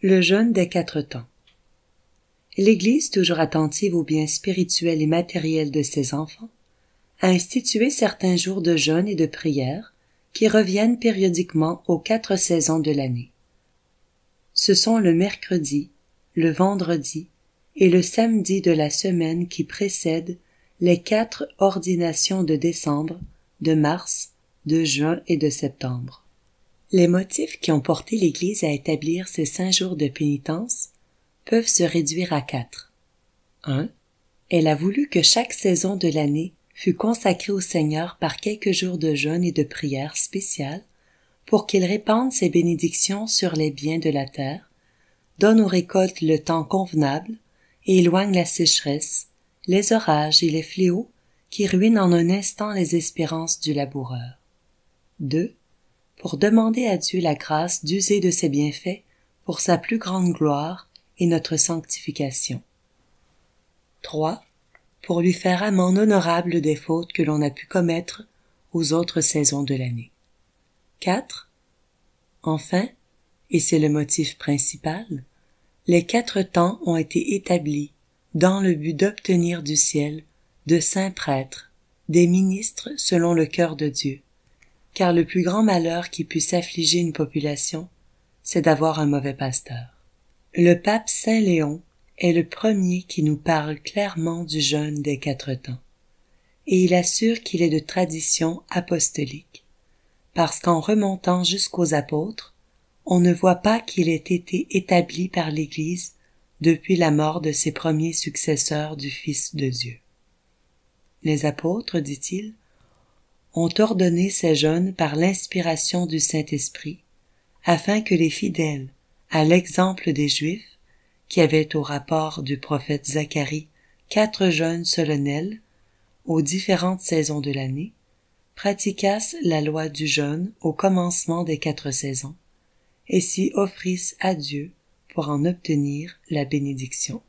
Le jeûne des 4 temps. L'Église, toujours attentive aux biens spirituels et matériels de ses enfants, a institué certains jours de jeûne et de prière qui reviennent périodiquement aux 4 saisons de l'année. Ce sont le mercredi, le vendredi et le samedi de la semaine qui précèdent les 4 ordinations de décembre, de mars, de juin et de septembre. Les motifs qui ont porté l'Église à établir ces 5 jours de pénitence peuvent se réduire à 4. 1. Elle a voulu que chaque saison de l'année fût consacrée au Seigneur par quelques jours de jeûne et de prière spéciales pour qu'il répande ses bénédictions sur les biens de la terre, donne aux récoltes le temps convenable et éloigne la sécheresse, les orages et les fléaux qui ruinent en un instant les espérances du laboureur. 2. Pour demander à Dieu la grâce d'user de ses bienfaits pour sa plus grande gloire et notre sanctification. 3. Pour lui faire amende honorable des fautes que l'on a pu commettre aux autres saisons de l'année. 4. Enfin, et c'est le motif principal, les 4 temps ont été établis dans le but d'obtenir du ciel de saints prêtres, des ministres selon le cœur de Dieu, car le plus grand malheur qui puisse affliger une population, c'est d'avoir un mauvais pasteur. Le pape Saint Léon est le premier qui nous parle clairement du jeûne des 4 temps, et il assure qu'il est de tradition apostolique, parce qu'en remontant jusqu'aux apôtres, on ne voit pas qu'il ait été établi par l'Église depuis la mort de ses premiers successeurs du Fils de Dieu. Les apôtres, dit-il, ont ordonné ces jeûnes par l'inspiration du Saint-Esprit, afin que les fidèles, à l'exemple des Juifs, qui avaient au rapport du prophète Zacharie 4 jeûnes solennels aux différentes saisons de l'année, pratiquassent la loi du jeûne au commencement des 4 saisons, et s'y offrissent à Dieu pour en obtenir la bénédiction.